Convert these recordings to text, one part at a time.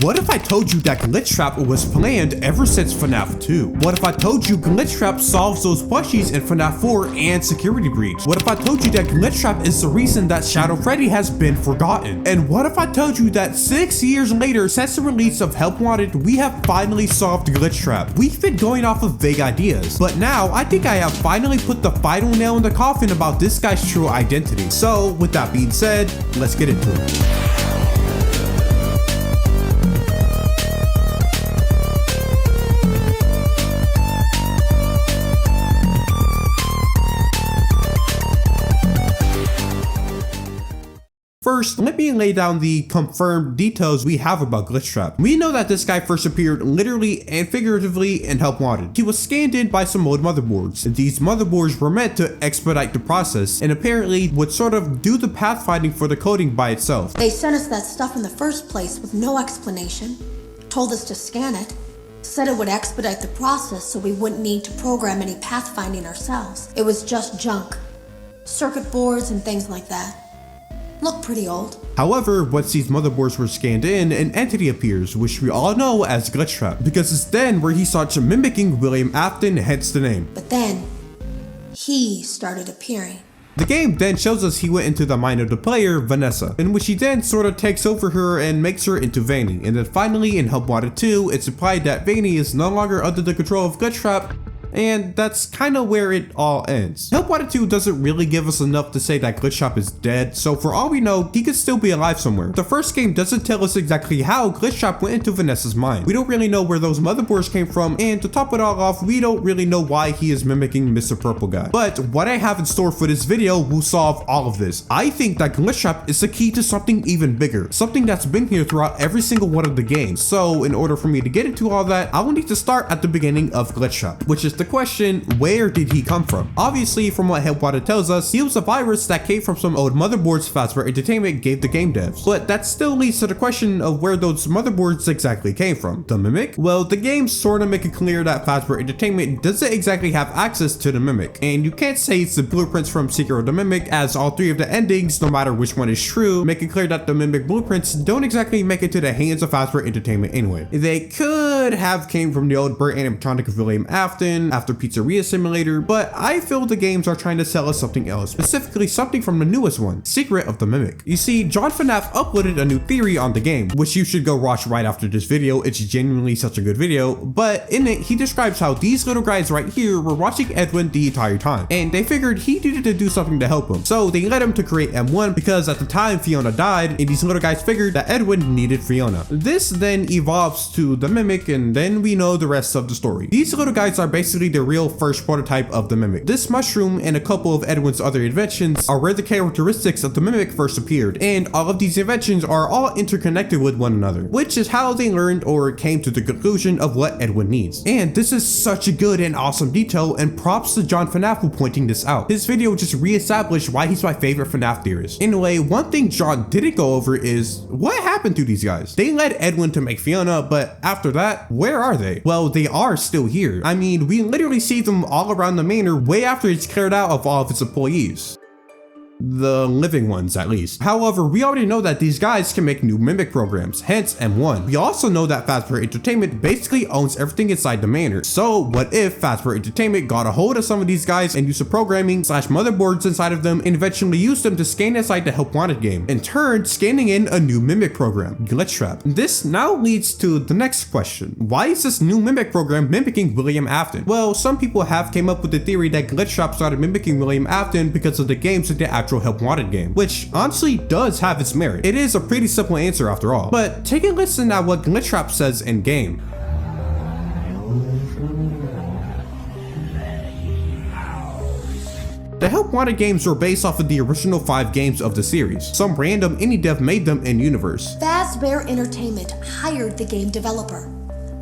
What if I told you that Glitchtrap was planned ever since FNAF 2? What if I told you Glitchtrap solves those plushies in FNAF 4 and Security Breach? What if I told you that Glitchtrap is the reason that Shadow Freddy has been forgotten? And what if I told you that 6 years later, since the release of Help Wanted, we have finally solved Glitchtrap? We've been going off of vague ideas, but now I think I have finally put the final nail in the coffin about this guy's true identity. So with that being said, let's get into it. First, let me lay down the confirmed details we have about Glitchtrap. We know that this guy first appeared literally and figuratively in Help Wanted. He was scanned in by some old motherboards. These motherboards were meant to expedite the process and apparently would sort of do the pathfinding for the coding by itself. They sent us that stuff in the first place with no explanation, told us to scan it, said it would expedite the process so we wouldn't need to program any pathfinding ourselves. It was just junk, circuit boards and things like that. Look pretty old. However, once these motherboards were scanned in, an entity appears, which we all know as Glitchtrap, because it's then where he starts mimicking William Afton, hence the name. But then, he started appearing. The game then shows us he went into the mind of the player, Vanessa, in which he then sort of takes over her and makes her into Vanny. And then finally, in Help Wanted 2, it's implied that Vanny is no longer under the control of Glitchtrap, and that's kind of where it all ends. Help Wanted 2 doesn't really give us enough to say that Glitchtrap is dead, so for all we know, he could still be alive somewhere. The first game doesn't tell us exactly how Glitchtrap went into Vanessa's mind. We don't really know where those motherboards came from, and to top it all off, we don't really know why he is mimicking Mr. Purple Guy. But what I have in store for this video will solve all of this. I think that Glitchtrap is the key to something even bigger, something that's been here throughout every single one of the games. So in order for me to get into all that, I will need to start at the beginning of Glitchtrap, which is the question, where did he come from? Obviously, from what Help Wanted tells us, he was a virus that came from some old motherboards Fazbear Entertainment gave the game devs. But that still leads to the question of where those motherboards exactly came from. The Mimic? Well, the game sort of make it clear that Fazbear Entertainment doesn't exactly have access to the Mimic, and you can't say it's the blueprints from Secret of the Mimic, as all three of the endings, no matter which one is true, make it clear that the Mimic blueprints don't exactly make it to the hands of Fazbear Entertainment anyway. They could have came from the old Burt animatronic of William Afton after Pizzeria Simulator, but I feel the games are trying to sell us something else, specifically something from the newest one, Secret of the Mimic. You see, John FNAF uploaded a new theory on the game, which you should go watch right after this video. It's genuinely such a good video, but in it, he describes how these little guys right here were watching Edwin the entire time, and they figured he needed to do something to help him. So they led him to create M1 because at the time Fiona died, and these little guys figured that Edwin needed Fiona. This then evolves to the Mimic, and then we know the rest of the story. These little guys are basically the real first prototype of the Mimic. This mushroom and a couple of Edwin's other inventions are where the characteristics of the Mimic first appeared, and all of these inventions are all interconnected with one another, which is how they learned or came to the conclusion of what Edwin needs. And this is such a good and awesome detail, and props to John FNAF for pointing this out. His video just re-established why he's my favorite FNAF theorist. Anyway, one thing John didn't go over is what happened to these guys. They led Edwin to make Fiona, but after that, where are they? Well, they are still here. I mean, we literally see them all around the manor way after it's cleared out of all of its employees. The living ones, at least. However, we already know that these guys can make new Mimic programs, hence M1. We also know that Fazbear Entertainment basically owns everything inside the manor. So what if Fazbear Entertainment got a hold of some of these guys and used some programming / motherboards inside of them and eventually used them to scan inside the Help Wanted game, in turn scanning in a new Mimic program, Glitchtrap. This now leads to the next question. Why is this new Mimic program mimicking William Afton? Well, some people have came up with the theory that Glitchtrap started mimicking William Afton because of the games of the actual Help Wanted game, which honestly does have its merit. It is a pretty simple answer after all. But take a listen at what Glitchtrap says in game. The Help Wanted games were based off of the original 5 games of the series. Some random indie dev made them in universe. Fazbear Entertainment hired the game developer.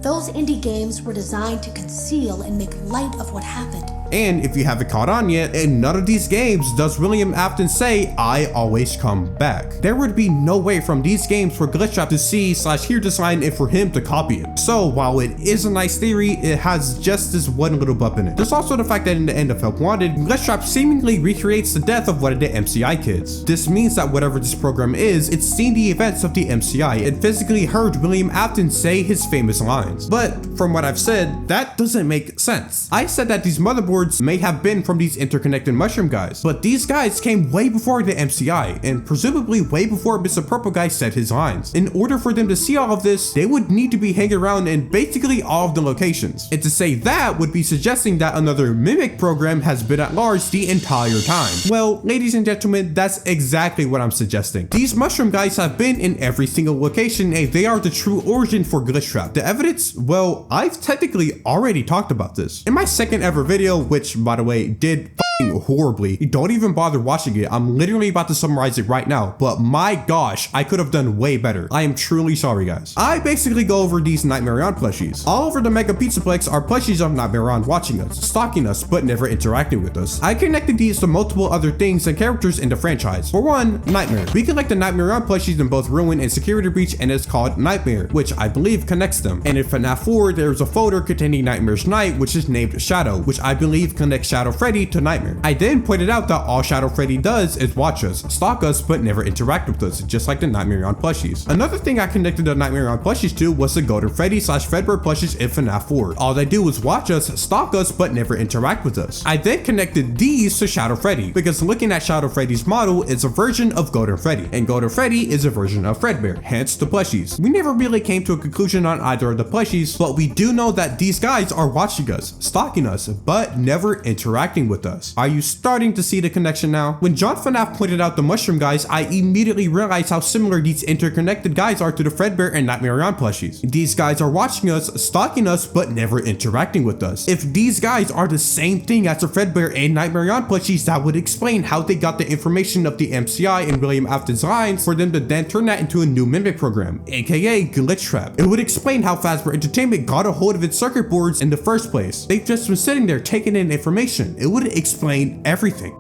Those indie games were designed to conceal and make light of what happened. And if you haven't caught on yet, in none of these games does William Afton say, "I always come back." There would be no way from these games for Glitchtrap to see/hear this line and for him to copy it. So while it is a nice theory, it has just this one little bump in it. There's also the fact that in the end of Help Wanted, Glitchtrap seemingly recreates the death of one of the MCI kids. This means that whatever this program is, it's seen the events of the MCI and physically heard William Afton say his famous lines. But from what I've said, that doesn't make sense. I said that these motherboards may have been from these interconnected mushroom guys, but these guys came way before the MCI and presumably way before Mr. Purple Guy said his lines. In order for them to see all of this, they would need to be hanging around in basically all of the locations. And to say that would be suggesting that another Mimic program has been at large the entire time. Well, ladies and gentlemen, that's exactly what I'm suggesting. These mushroom guys have been in every single location and they are the true origin for Glitchtrap. The evidence? Well, I've technically already talked about this. In my second ever video, which by the way did horribly, don't even bother watching it. I'm literally about to summarize it right now, but my gosh, I could have done way better. I am truly sorry, guys. I basically go over these nightmarioone plushies. All over the Mega Pizzaplex are plushies of nightmarioone watching us, stalking us, but never interacting with us. I connected these to multiple other things and characters in the franchise. For one, Nightmare. We collect the nightmarioone plushies in both Ruin and Security Breach, and it's called Nightmare, which I believe connects them. And in FNAF 4, there's a folder containing Nightmare's Night, which is named Shadow, which I believe connects Shadow Freddy to Nightmare. I then pointed out that all Shadow Freddy does is watch us, stalk us, but never interact with us, just like the nightmarioone plushies. Another thing I connected the nightmarioone plushies to was the Golden Freddy/Fredbear Plushes in FNAF 4. All they do is watch us, stalk us, but never interact with us. I then connected these to Shadow Freddy, because looking at Shadow Freddy's model is a version of Golden Freddy, and Golden Freddy is a version of Fredbear, hence the plushies. We never really came to a conclusion on either of the plushies, but we do know that these guys are watching us, stalking us, but never interacting with us. Are you starting to see the connection now? When John FNAF pointed out the mushroom guys, I immediately realized how similar these interconnected guys are to the Fredbear and nightmarioone plushies. These guys are watching us, stalking us, but never interacting with us. If these guys are the same thing as the Fredbear and nightmarioone plushies, that would explain how they got the information of the MCI and William Afton's lines for them to then turn that into a new Mimic program, aka Glitchtrap. It would explain how Fazbear Entertainment got a hold of its circuit boards in the first place. They've just been sitting there taking in information. It would explain everything.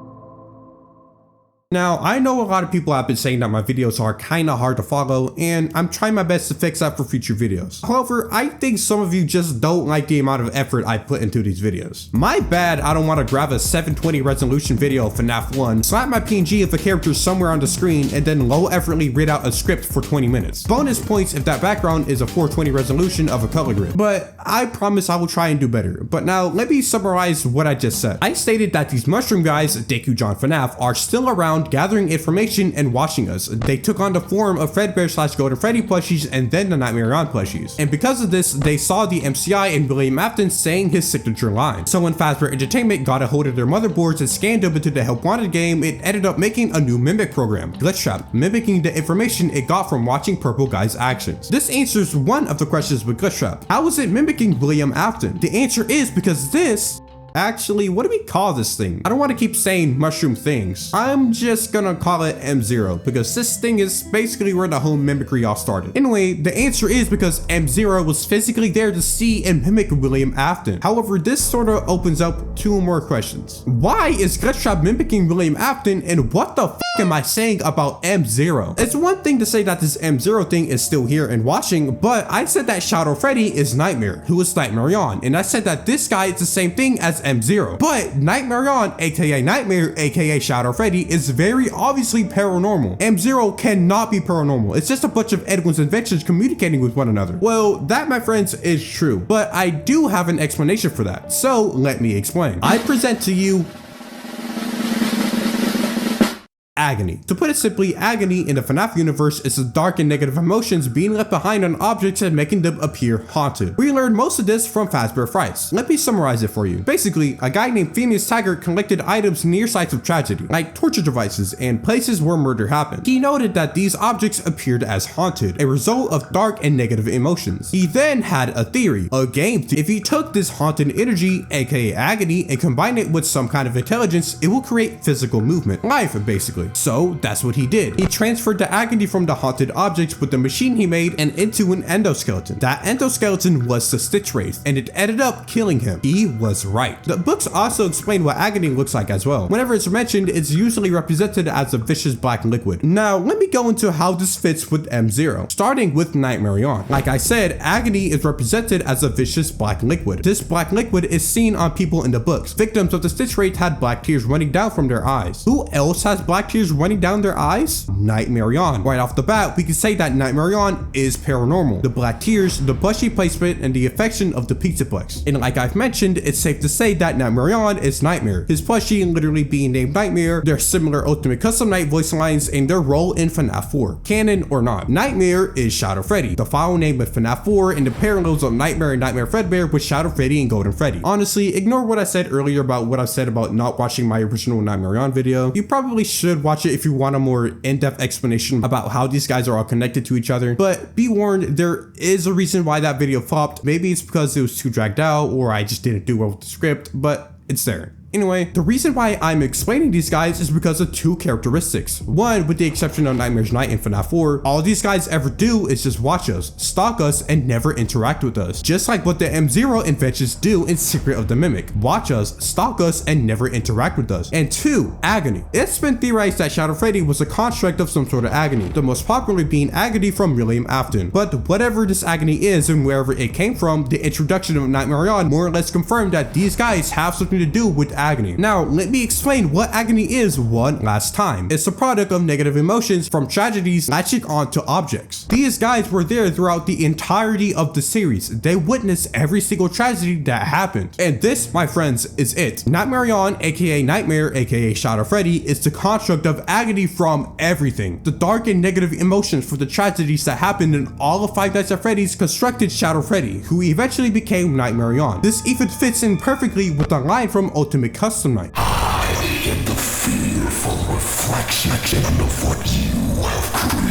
Now, I know a lot of people have been saying that my videos are kinda hard to follow, and I'm trying my best to fix that for future videos. However, I think some of you just don't like the amount of effort I put into these videos. My bad, I don't want to grab a 720 resolution video of FNAF 1, slap my PNG of a character somewhere on the screen, and then low effortly read out a script for 20 minutes. Bonus points if that background is a 420 resolution of a color grid. But I promise I will try and do better. But now, let me summarize what I just said. I stated that these mushroom guys, Deku John FNAF, are still around gathering information and watching us. They took on the form of Fredbear/Golden Freddy plushies and then the nightmarioone plushies. And because of this, they saw the MCI and William Afton saying his signature line. So when Fazbear Entertainment got a hold of their motherboards and scanned them into the Help Wanted game, it ended up making a new Mimic program, Glitchtrap, mimicking the information it got from watching Purple Guy's actions. This answers one of the questions with Glitchtrap. How is it mimicking William Afton? The answer is because this... Actually, what do we call this thing? I don't want to keep saying mushroom things. I'm just gonna call it M0 because this thing is basically where the whole mimicry all started. Anyway, the answer is because M0 was physically there to see and mimic William Afton. However, this sort of opens up two more questions. Why is Glitchtrap mimicking William Afton, and what the f am I saying about M0? It's one thing to say that this M0 thing is still here and watching, but I said that Shadow Freddy is Nightmare, who is nightmarioone, and I said that this guy is the same thing as M0. But nightmarioone, aka Nightmare, aka Shadow Freddy, is very obviously paranormal. M0 cannot be paranormal. It's just a bunch of Edwin's inventions communicating with one another. Well, that, my friends, is true, but I do have an explanation for that. So let me explain. I present to you Agony. To put it simply, agony in the FNAF universe is the dark and negative emotions being left behind on objects and making them appear haunted. We learned most of this from Fazbear Frights. Let me summarize it for you. Basically, a guy named Phineas Taggart collected items near sites of tragedy, like torture devices and places where murder happened. He noted that these objects appeared as haunted, a result of dark and negative emotions. He then had a theory, a game theory. If he took this haunted energy, aka agony, and combined it with some kind of intelligence, it will create physical movement, life basically. So that's what he did. He transferred the agony from the haunted objects with the machine he made and into an endoskeleton. That endoskeleton was the Stitch Wraith, and it ended up killing him. He was right. The books also explain what agony looks like as well. Whenever it's mentioned, it's usually represented as a vicious black liquid. Now, let me go into how this fits with M0, starting with nightmarioone. Like I said, agony is represented as a vicious black liquid. This black liquid is seen on people in the books. Victims of the Stitch Wraith had black tears running down from their eyes. Who else has black tears running down their eyes? Nightmarioone. Right off the bat, we can say that nightmarioone is paranormal. The black tears, the plushie placement, and the affection of the Pizzaplex. And like I've mentioned, it's safe to say that nightmarioone is Nightmare. His plushie literally being named Nightmare, their similar Ultimate Custom Night voice lines, and their role in FNAF 4. Canon or not, Nightmare is Shadow Freddy, the file name of FNAF 4, and the parallels of Nightmare and Nightmare Fredbear with Shadow Freddy and Golden Freddy. Honestly, ignore what I said earlier about what I said about not watching my original nightmarioone video. You probably should watch it if you want a more in-depth explanation about how these guys are all connected to each other, but be warned, there is a reason why that video flopped. Maybe it's because it was too dragged out or I just didn't do well with the script, but it's there. Anyway, the reason why I'm explaining these guys is because of two characteristics. One, with the exception of Nightmare's Night in FNAF 4, all these guys ever do is just watch us, stalk us, and never interact with us. Just like what the M0 inventions do in Secret of the Mimic. Watch us, stalk us, and never interact with us. And two, agony. It's been theorized that Shadow Freddy was a construct of some sort of agony, the most popular being agony from William Afton. But whatever this agony is and wherever it came from, the introduction of nightmarioone more or less confirmed that these guys have something to do with agony. Now, let me explain what agony is one last time. It's a product of negative emotions from tragedies latching onto objects. These guys were there throughout the entirety of the series. They witnessed every single tragedy that happened. And this, my friends, is it. Nightmarioone, aka Nightmare, aka Shadow Freddy, is the construct of agony from everything. The dark and negative emotions for the tragedies that happened in all of Five Nights at Freddy's constructed Shadow Freddy, who eventually became Nightmarioone. This even fits in perfectly with the line from Ultimate Custom Night. I am the fearful reflection of what you have created.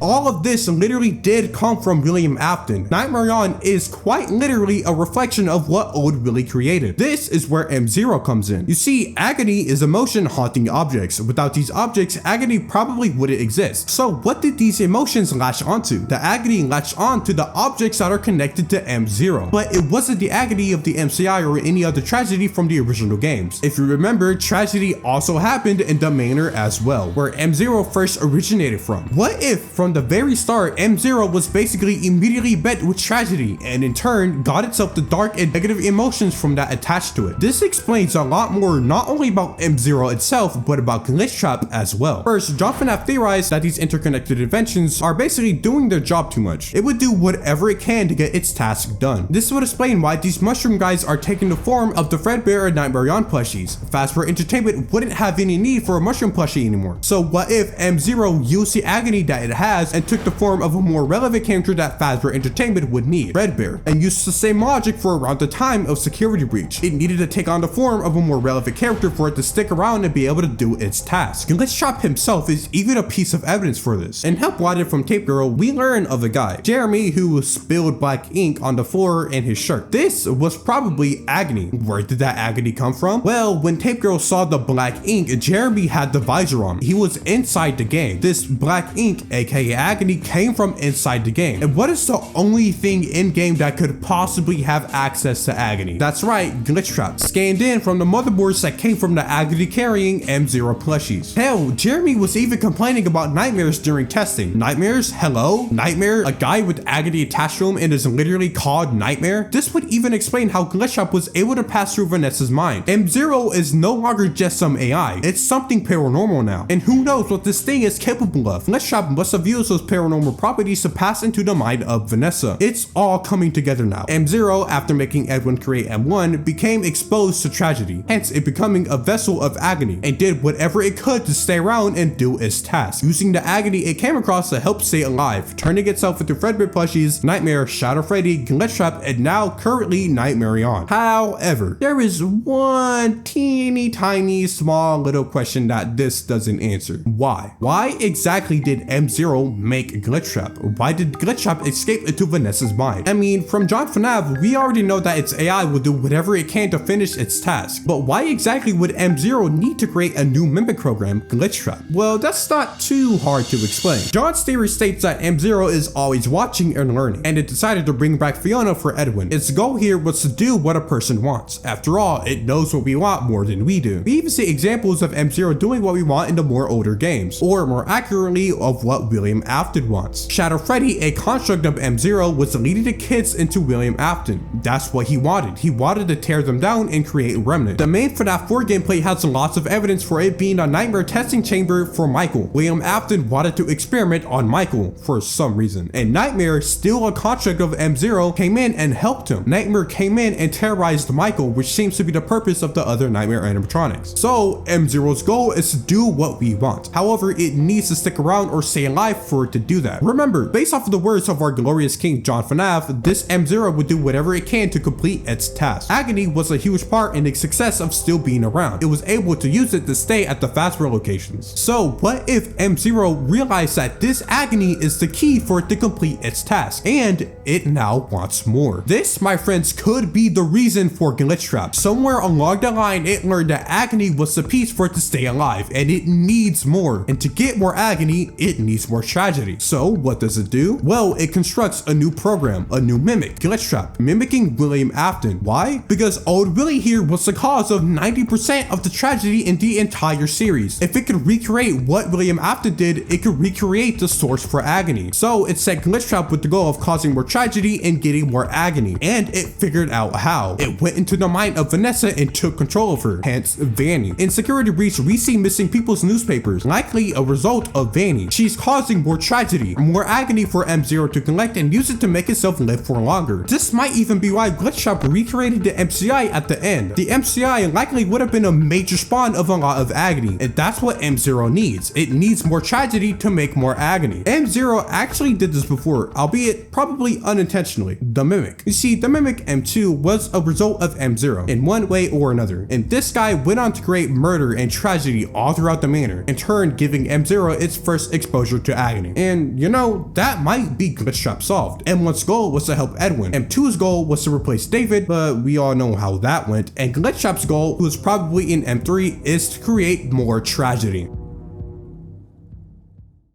All of this literally did come from William Afton. Nightmarioone is quite literally a reflection of what Old Willie created. This is where M0 comes in. You see, agony is emotion haunting objects. Without these objects, agony probably wouldn't exist. So what did these emotions latch onto? The agony latched onto the objects that are connected to M0. But it wasn't the agony of the MCI or any other tragedy from the original games. If you remember, tragedy also happened in the Manor as well, where M0 first originated from. What if from the very start, M0 was basically immediately bent with tragedy and in turn got itself the dark and negative emotions from that attached to it? This explains a lot more not only about M0 itself, but about Glitchtrap as well. First, John FNAF theorized that these interconnected inventions are basically doing their job too much. It would do whatever it can to get its task done. This would explain why these mushroom guys are taking the form of the Fredbear and nightmarioone plushies. Fazbear Entertainment wouldn't have any need for a mushroom plushie anymore. So what if M0 used the agony that it has and took the form of a more relevant character that Fazbear Entertainment would need, Fredbear, and used the same logic for around the time of Security Breach. It needed to take on the form of a more relevant character for it to stick around and be able to do its task. Glitchtrap himself is even a piece of evidence for this. In Help Wanted from Tape Girl, we learn of a guy, Jeremy, who spilled black ink on the floor in his shirt. This was probably agony. Where did that agony come from? Well, when Tape Girl saw the black ink, Jeremy had the visor on. He was inside the game. This black ink, aka agony, came from inside the game. And what is the only thing in game that could possibly have access to agony? That's right, Glitchtrap, scanned in from the motherboards that came from the agony carrying M0 plushies. Hell, Jeremy was even complaining about nightmares during testing. Nightmares? Hello? Nightmare? A guy with agony attached to him and is literally called Nightmare? This would even explain how Glitchtrap was able to pass through Vanessa's mind. M0 is no longer just some AI. It's something paranormal now. And who knows what this thing is capable of? Glitchtrap must have used those paranormal properties to pass into the mind of Vanessa. It's all coming together now. M0, after making Edwin create M1, became exposed to tragedy, hence it becoming a vessel of agony, and did whatever it could to stay around and do its task, using the agony it came across to help stay alive, turning itself into Fredbear Plushies, Nightmare, Shadow Freddy, Glitchtrap, and now currently Nightmarioone. However, there is one teeny tiny small little question that this doesn't answer. Why? Why exactly did M0 M0 make Glitchtrap? Why did Glitchtrap escape into Vanessa's mind? I mean, from John FNAF, we already know that its AI will do whatever it can to finish its task, but why exactly would M0 need to create a new mimic program, Glitchtrap? Well, that's not too hard to explain. John's theory states that M0 is always watching and learning, and it decided to bring back Fiona for Edwin. Its goal here was to do what a person wants. After all, it knows what we want more than we do. We even see examples of M0 doing what we want in the more older games, or more accurately, of what William Afton wants. Shadow Freddy, a construct of M0, was leading the kids into William Afton. That's what he wanted. He wanted to tear them down and create Remnant. The main FNAF 4 gameplay has lots of evidence for it being a nightmare testing chamber for Michael. William Afton wanted to experiment on Michael for some reason, and Nightmare, still a construct of M0, came in and helped him. Nightmare came in and terrorized Michael, which seems to be the purpose of the other Nightmare animatronics. So M0's goal is to do what we want. However, it needs to stick around or stay alive for it to do that. Remember, based off of the words of our glorious king John FNAF, this M0 would do whatever it can to complete its task. Agony was a huge part in the success of still being around. It was able to use it to stay at the Fazbear locations. So what if M0 realized that this Agony is the key for it to complete its task, and it now wants more? This, my friends, could be the reason for Glitchtrap. Somewhere along the line, it learned that Agony was the piece for it to stay alive, and it needs more. And to get more Agony, it needs more tragedy. So what does it do? Well, it constructs a new program, a new mimic, Glitchtrap, mimicking William Afton. Why? Because old Willie here was the cause of 90% of the tragedy in the entire series. If it could recreate what William Afton did, it could recreate the source for Agony. So it set Glitchtrap with the goal of causing more tragedy and getting more Agony, and it figured out how. It went into the mind of Vanessa and took control of her, hence Vanny. In Security Breach, we see missing people's newspapers, likely a result of Vanny. She's causing more tragedy, more Agony for M0 to collect and use it to make itself live for longer. This might even be why Glitchtrap recreated the MCI at the end. The MCI likely would have been a major spawn of a lot of Agony, and that's what M0 needs. It needs more tragedy to make more Agony. M0 actually did this before, albeit probably unintentionally. The Mimic. You see, the Mimic M2 was a result of M0 in one way or another, and this guy went on to create murder and tragedy all throughout the manor, in turn giving M0 its first exposure to Agony. And you know, that might be Glitchtrap solved. M1's goal was to help Edwin, M2's goal was to replace David, but we all know how that went, and Glitchtrap's goal, who is probably in M3, is to create more tragedy.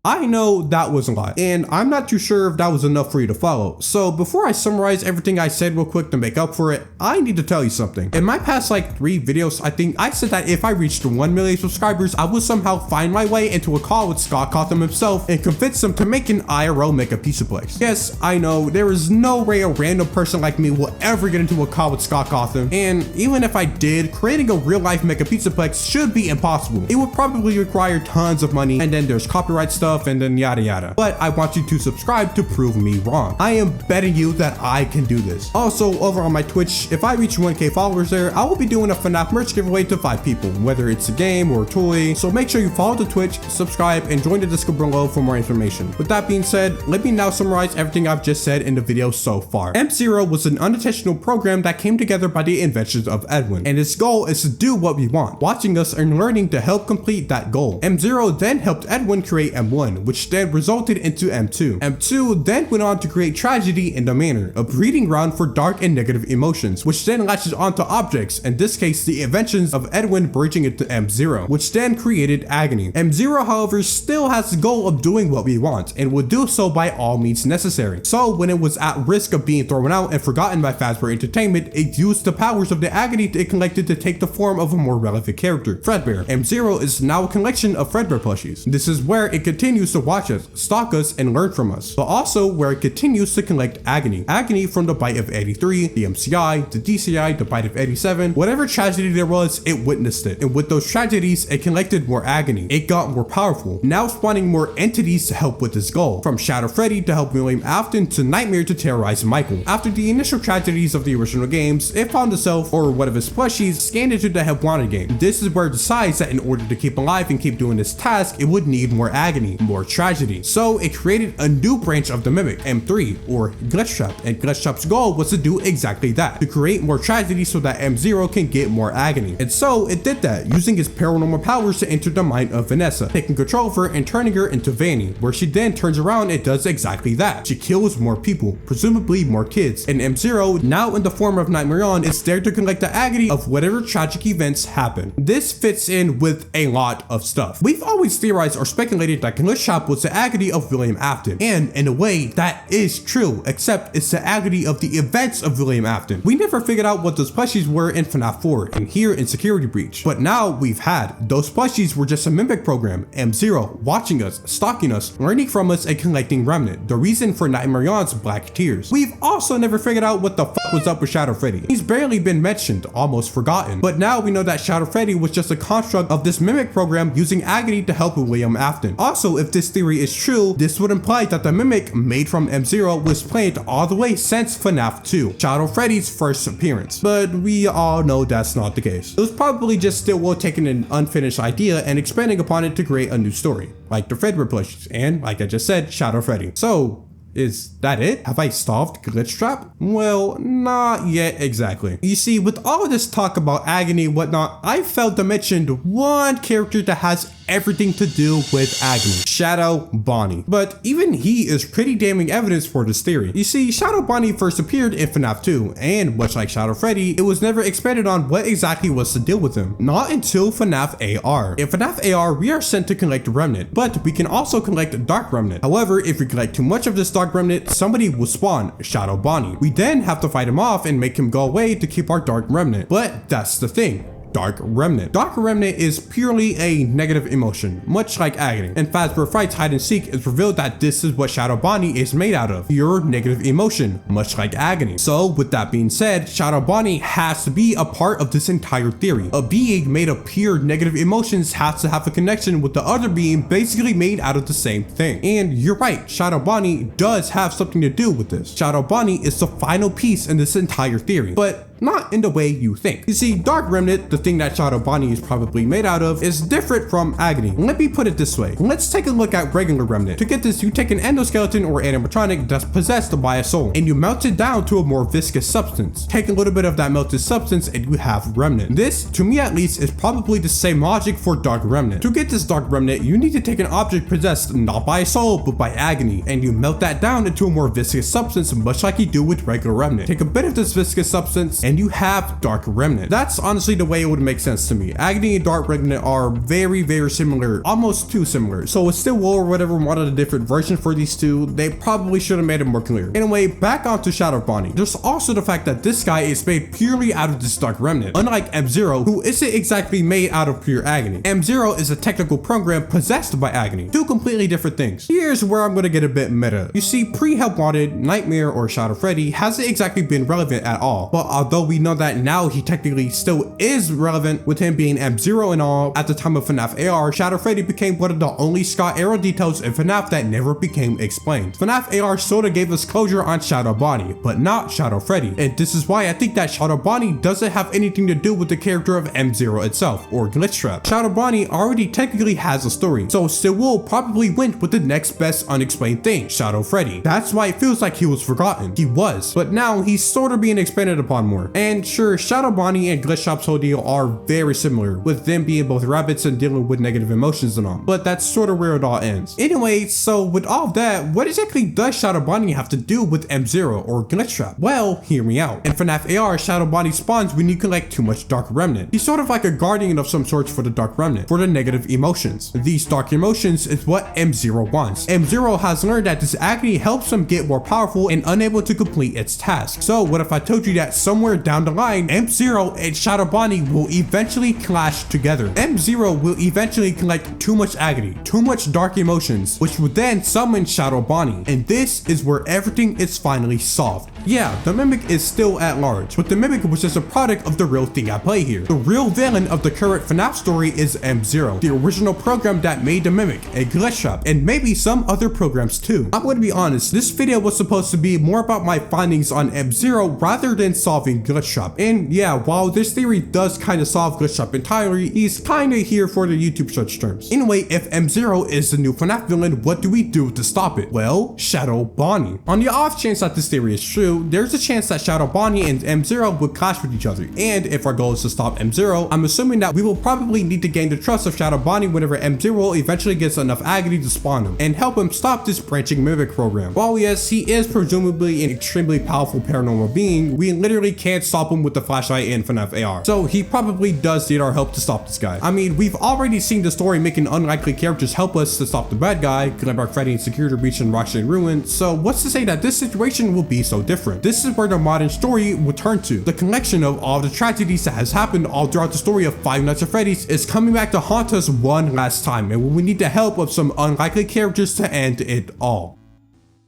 I know that was a lot, and I'm not too sure if that was enough for you to follow. So before I summarize everything I said real quick to make up for it, I need to tell you something. In my past like 3 videos, I think I said that if I reached 1 million subscribers, I would somehow find my way into a call with Scott Cawthon himself and convince him to make an IRL Mega Pizzaplex. Yes, I know, there is no way a random person like me will ever get into a call with Scott Cawthon, and even if I did, creating a real life Mega Pizzaplex should be impossible. It would probably require tons of money, and then there's copyright stuff, and then yada yada. But I want you to subscribe to prove me wrong. I am betting you that I can do this. Also, over on my Twitch, if I reach 1k followers there, I will be doing a FNAF merch giveaway to 5 people, whether it's a game or a toy. So make sure you follow the Twitch, subscribe, and join the Discord below for more information. With that being said, let me now summarize everything I've just said in the video so far. M0 was an unintentional program that came together by the inventions of Edwin, and its goal is to do what we want, watching us and learning to help complete that goal. M0 then helped Edwin create M1, which then resulted into M2. M2 then went on to create tragedy in the manor, a breeding ground for dark and negative emotions, which then latches onto objects, in this case the inventions of Edwin bridging into M0, which then created Agony. M0, however, still has the goal of doing what we want, and will do so by all means necessary. So when it was at risk of being thrown out and forgotten by Fazbear Entertainment, it used the powers of the Agony it collected to take the form of a more relevant character, Fredbear. M0 is now a collection of Fredbear Plushies. This is where it continues to watch us, stalk us, and learn from us, but also where it continues to collect Agony. Agony from the bite of 83, the MCI, the DCI, the bite of 87, whatever tragedy there was, it witnessed it. And with those tragedies, it collected more Agony. It got more powerful, now spawning more entities to help with this goal, from Shadow Freddy to help William Afton to Nightmare to terrorize Michael. After the initial tragedies of the original games, it found itself, or one of its plushies, scanned into the Help Wanted game. This is where it decides that in order to keep alive and keep doing this task, it would need more Agony. more tragedy. So it created a new branch of the Mimic, M3 or Glitchtrap, and Glitchtrap's goal was to do exactly that, to create more tragedy so that M0 can get more agony. And so it did that, using his paranormal powers to enter the mind of Vanessa, taking control of her and turning her into Vanny, where she then turns around and does exactly that. She kills more people, presumably more kids, and M0, now in the form of nightmarioне, is there to collect the agony of whatever tragic events happen. This fits in with a lot of stuff. We've always theorized or speculated that Glitchtrap was the agony of William Afton, and in a way that is true, except it's the agony of the events of William Afton. We never figured out what those plushies were in FNAF 4 and here in Security Breach, but now we've had. Those plushies were just a mimic program, M0, watching us, stalking us, learning from us, and collecting remnant, the reason for nightmarione's black tears. We've also never figured out what the fuck was up with Shadow Freddy. He's barely been mentioned, almost forgotten, but now we know that Shadow Freddy was just a construct of this mimic program using agony to help William Afton. Also, if this theory is true, this would imply that the mimic made from M0 was planned all the way since FNAF 2, Shadow Freddy's first appearance, but we all know that's not the case. It was probably just Stillwell taking an unfinished idea and expanding upon it to create a new story, like the Fredbear Plushes, and like I just said, Shadow Freddy. So, is that it? Have I solved Glitchtrap? Well, not yet exactly. You see, with all this talk about agony and whatnot, I failed to mention one character that has everything to do with agony, Shadow Bonnie. But even he is pretty damning evidence for this theory. You see, Shadow Bonnie first appeared in FNAF 2, and much like Shadow Freddy, it was never expanded on what exactly was to deal with him. Not until FNAF AR. In FNAF AR, we are sent to collect Remnant, but we can also collect Dark Remnant. However, if we collect too much of this Dark Remnant, somebody will spawn Shadow Bonnie. We then have to fight him off and make him go away to keep our Dark Remnant. But that's the thing. Dark Remnant. Dark Remnant is purely a negative emotion, much like agony. In Fazbear Frights Hide and Seek, it's revealed that this is what Shadow Bonnie is made out of, pure negative emotion, much like agony. So with that being said, Shadow Bonnie has to be a part of this entire theory. A being made of pure negative emotions has to have a connection with the other being basically made out of the same thing. And you're right, Shadow Bonnie does have something to do with this. Shadow Bonnie is the final piece in this entire theory, but not in the way you think. You see, Dark Remnant, the thing that Shadow Bonnie is probably made out of, is different from agony. Let me put it this way. Let's take a look at regular Remnant. To get this, you take an endoskeleton or animatronic that's possessed by a soul, and you melt it down to a more viscous substance. Take a little bit of that melted substance and you have Remnant. This, to me at least, is probably the same logic for Dark Remnant. To get this Dark Remnant, you need to take an object possessed not by a soul, but by agony, and you melt that down into a more viscous substance, much like you do with regular Remnant. Take a bit of this viscous substance, and you have Dark Remnant. That's honestly the way it would make sense to me. Agony and Dark Remnant are very, very similar, almost too similar. So it's still or whatever wanted a different version for these two, they probably should have made it more clear. Anyway, back onto Shadow Bonnie. There's also the fact that this guy is made purely out of this Dark Remnant, unlike M0, who isn't exactly made out of pure agony. M0 is a technical program possessed by agony. Two completely different things. Here's where I'm gonna get a bit meta. You see, pre-Help Wanted, Nightmare or Shadow Freddy hasn't exactly been relevant at all, but although we know that now he technically still is relevant, with him being M0 and all, at the time of FNAF AR, Shadow Freddy became one of the only Scott era details in FNAF that never became explained. FNAF AR sorta gave us closure on Shadow Bonnie, but not Shadow Freddy, and this is why I think that Shadow Bonnie doesn't have anything to do with the character of M0 itself, or Glitchtrap. Shadow Bonnie already technically has a story, so Stillwell probably went with the next best unexplained thing, Shadow Freddy. That's why it feels like he was forgotten. He was, but now he's sorta being expanded upon more. And sure, Shadow Bonnie and Glitchtrap's whole deal are very similar, with them being both rabbits and dealing with negative emotions and all, but that's sort of where it all ends. Anyway, so with all of that, what exactly does Shadow Bonnie have to do with M0 or Glitchtrap? Well, hear me out. In FNAF AR, Shadow Bonnie spawns when you collect too much Dark Remnant. He's sort of like a guardian of some sorts for the Dark Remnant, for the negative emotions. These dark emotions is what M0 wants. M0 has learned that this agony helps him get more powerful and unable to complete its task. So what if I told you that somewhere down the line, M0 and Shadow Bonnie will eventually clash together? M0 will eventually collect too much agony, too much dark emotions, which would then summon Shadow Bonnie. And this is where everything is finally solved. Yeah, the Mimic is still at large, but the Mimic was just a product of the real thing at play here. The real villain of the current FNAF story is M0, the original program that made the Mimic, a Glitchtrap, and maybe some other programs too. I'm going to be honest, this video was supposed to be more about my findings on M0 rather than solving Glitchtrap. And yeah, while this theory does kind of solve Glitchtrap entirely, he's kind of here for the YouTube search terms. Anyway, if M0 is the new FNAF villain, what do we do to stop it? Well, Shadow Bonnie. On the off chance that this theory is true, there's a chance that Shadow Bonnie and M0 would clash with each other. And if our goal is to stop M0, I'm assuming that we will probably need to gain the trust of Shadow Bonnie whenever M0 eventually gets enough Agony to spawn him and help him stop this branching Mimic program. While yes, he is presumably an extremely powerful paranormal being, we literally can't stop him with the flashlight in FNAF AR. So he probably does need our help to stop this guy. I mean, we've already seen the story making unlikely characters help us to stop the bad guy, Glimmer, Freddy, and Security Breach and Rocksteady Ruin, so what's to say that this situation will be so different? This is where the modern story will turn to. The collection of all the tragedies that has happened all throughout the story of Five Nights at Freddy's is coming back to haunt us one last time, and we need the help of some unlikely characters to end it all.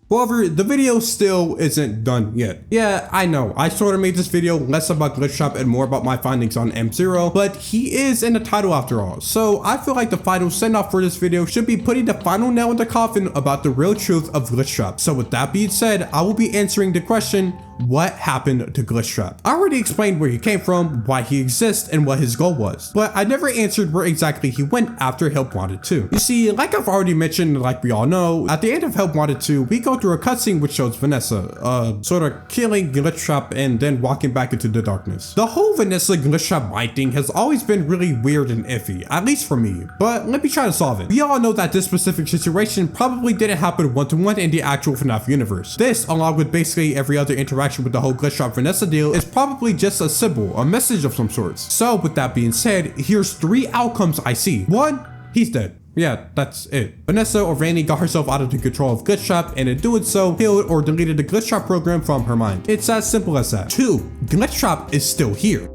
However, the video still isn't done yet. Yeah, I know, I sort of made this video less about Glitchtrap and more about my findings on M0, but he is in the title after all, so I feel like the final send-off for this video should be putting the final nail in the coffin about the real truth of Glitchtrap. So with that being said, I will be answering the question, what happened to Glitchtrap? I already explained where he came from, why he exists, and what his goal was, but I never answered where exactly he went after Help Wanted 2. You see, like I've already mentioned, like we all know, at the end of Help Wanted 2, we go through a cutscene which shows Vanessa, sort of killing Glitchtrap and then walking back into the darkness. The whole Vanessa Glitchtrap mind thing has always been really weird and iffy, at least for me, but let me try to solve it. We all know that this specific situation probably didn't happen one-to-one in the actual FNAF universe. This, along with basically every other interaction with the whole Glitchtrap Vanessa deal, is probably just a symbol, a message of some sorts. So with that being said, here's 3 outcomes I see. 1, he's dead. Yeah, that's it. Vanessa or Vanny got herself out of the control of Glitchtrap and in doing so, killed or deleted the Glitchtrap program from her mind. It's as simple as that. 2, Glitchtrap is still here.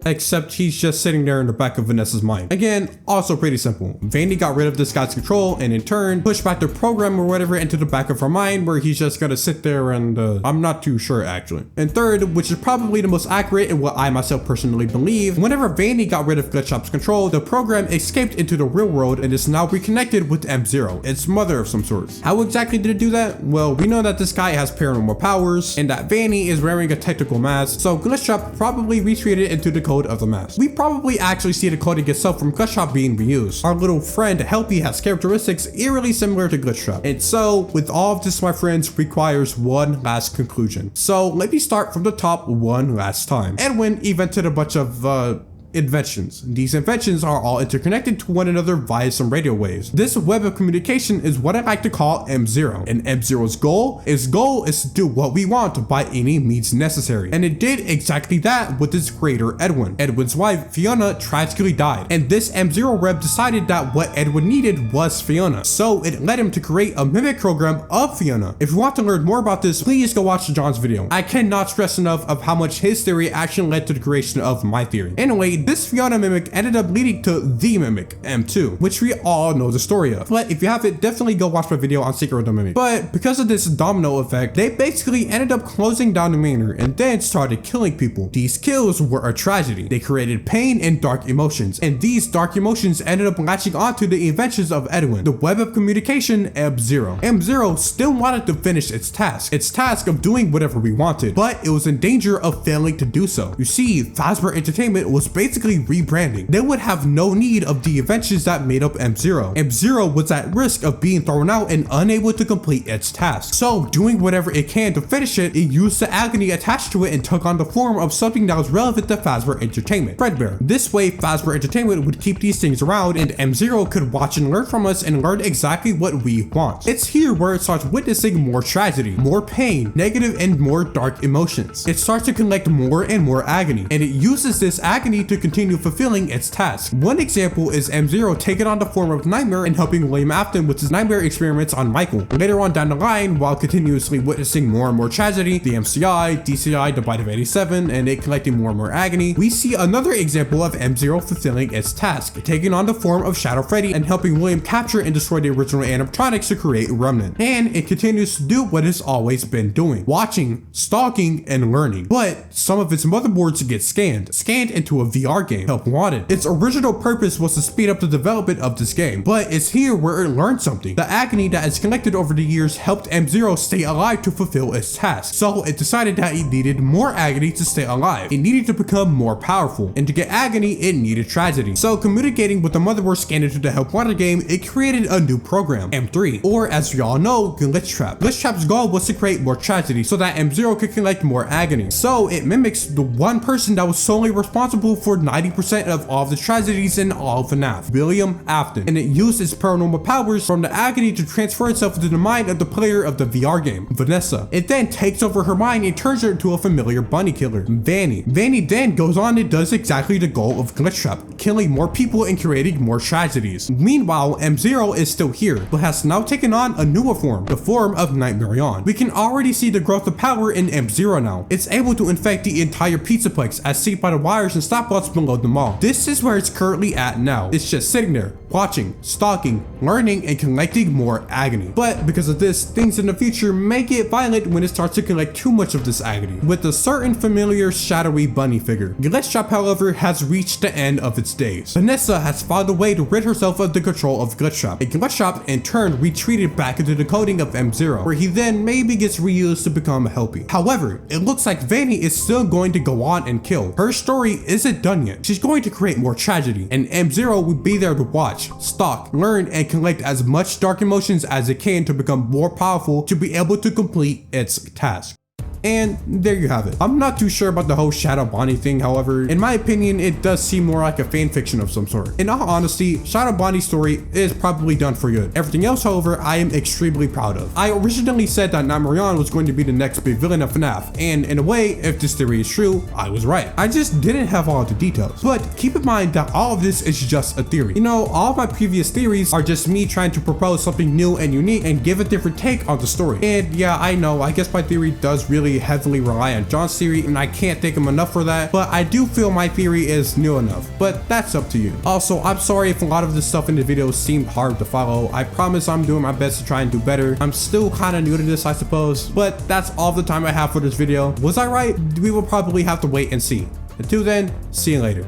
Except he's just sitting there in the back of Vanessa's mind. Again, also pretty simple. Vanny got rid of this guy's control and in turn pushed back the program or whatever into the back of her mind where he's just gonna sit there and I'm not too sure actually. And third, which is probably the most accurate and what I myself personally believe, whenever Vanny got rid of Glitchtrap's control, the program escaped into the real world and is now reconnected with M0, its mother of some sorts. How exactly did it do that? Well, we know that this guy has paranormal powers and that Vanny is wearing a technical mask, so Glitchtrap probably retreated into the code of the mask. We probably actually see the coding itself from Glitchtrap being reused. Our little friend Helpy has characteristics eerily similar to Glitchtrap. And so, with all of this, my friends, requires one last conclusion. So let me start from the top one last time. Edwin invented a bunch of inventions. These inventions are all interconnected to one another via some radio waves. This web of communication is what I like to call M0. And M0's goal is to do what we want by any means necessary. And it did exactly that with its creator Edwin. Edwin's wife Fiona tragically died, and this M0 web decided that what Edwin needed was Fiona. So it led him to create a mimic program of Fiona. If you want to learn more about this, please go watch John's video. I cannot stress enough of how much his theory actually led to the creation of my theory. Anyway, this Fiona mimic ended up leading to the Mimic, M2, which we all know the story of. But if you haven't, definitely go watch my video on Secret of the Mimic. But because of this domino effect, they basically ended up closing down the manor and then started killing people. These kills were a tragedy. They created pain and dark emotions, and these dark emotions ended up latching onto the inventions of Edwin, the web of communication M0. M0 still wanted to finish its task of doing whatever we wanted, but it was in danger of failing to do so. You see, Fazbear Entertainment was basically rebranding. They would have no need of the inventions that made up M0. M0 was at risk of being thrown out and unable to complete its task. So doing whatever it can to finish it, it used the Agony attached to it and took on the form of something that was relevant to Fazbear Entertainment, Fredbear. This way, Fazbear Entertainment would keep these things around and M0 could watch and learn from us and learn exactly what we want. It's here where it starts witnessing more tragedy, more pain, negative and more dark emotions. It starts to collect more and more agony, and it uses this agony to continue fulfilling its task. One example is M0 taking on the form of Nightmare and helping William Afton with his nightmare experiments on Michael. Later on down the line, while continuously witnessing more and more tragedy, the MCI, DCI, the Bite of 87, and it collecting more and more agony, we see another example of M0 fulfilling its task, taking on the form of Shadow Freddy and helping William capture and destroy the original animatronics to create Remnant. And it continues to do what it's always been doing, watching, stalking, and learning. But some of its motherboards get scanned into a VR game, Help Wanted. Its original purpose was to speed up the development of this game, but it's here where it learned something. The agony that is collected over the years helped M0 stay alive to fulfill its task, so it decided that it needed more agony to stay alive. It needed to become more powerful, and to get agony, it needed tragedy. So communicating with the motherboard scanned into the Help Wanted game, it created a new program, M3, or as we all know, Glitchtrap. Glitchtrap's goal was to create more tragedy so that M0 could collect more agony. So it mimics the one person that was solely responsible for 90% of all of the tragedies in all of FNAF, William Afton, and it used its paranormal powers from the agony to transfer itself into the mind of the player of the VR game, Vanessa. It then takes over her mind and turns her into a familiar bunny killer, Vanny. Vanny then goes on and does exactly the goal of Glitchtrap, killing more people and creating more tragedies. Meanwhile, M0 is still here, but has now taken on a newer form, the form of nightmarioone. We can already see the growth of power in M0 now. It's able to infect the entire pizzaplex as seen by the wires and stopwatches below the mall. This is where it's currently at now. It's just sitting there, watching, stalking, learning, and collecting more agony. But because of this, things in the future may get violent when it starts to collect too much of this agony, with a certain familiar shadowy bunny figure. Glitchtrap, however, has reached the end of its days. Vanessa has found a way to rid herself of the control of Glitchtrap, and Glitchtrap in turn retreated back into the coding of M0, where he then maybe gets reused to become Helpy. However, it looks like Vanny is still going to go on and kill. Her story isn't done yet. She's going to create more tragedy, and M0 will be there to watch, stalk, learn, and collect as much dark emotions as it can to become more powerful to be able to complete its task. And there you have it. I'm not too sure about the whole Shadow Bonnie thing, however, in my opinion, it does seem more like a fan fiction of some sort. In all honesty, Shadow Bonnie's story is probably done for good. Everything else, however, I am extremely proud of. I originally said that nightmarioone was going to be the next big villain of FNAF, and in a way, if this theory is true, I was right. I just didn't have all the details. But keep in mind that all of this is just a theory. You know, all of my previous theories are just me trying to propose something new and unique and give a different take on the story. And yeah, I know, I guess my theory does really heavily rely on John's theory, and I can't thank him enough for that, but I do feel my theory is new enough, but that's up to you. Also, I'm sorry if a lot of the stuff in the video seemed hard to follow. I promise I'm doing my best to try and do better. I'm still kind of new to this, I suppose, but that's all the time I have for this video. Was I right? We will probably have to wait and see. Until then, see you later.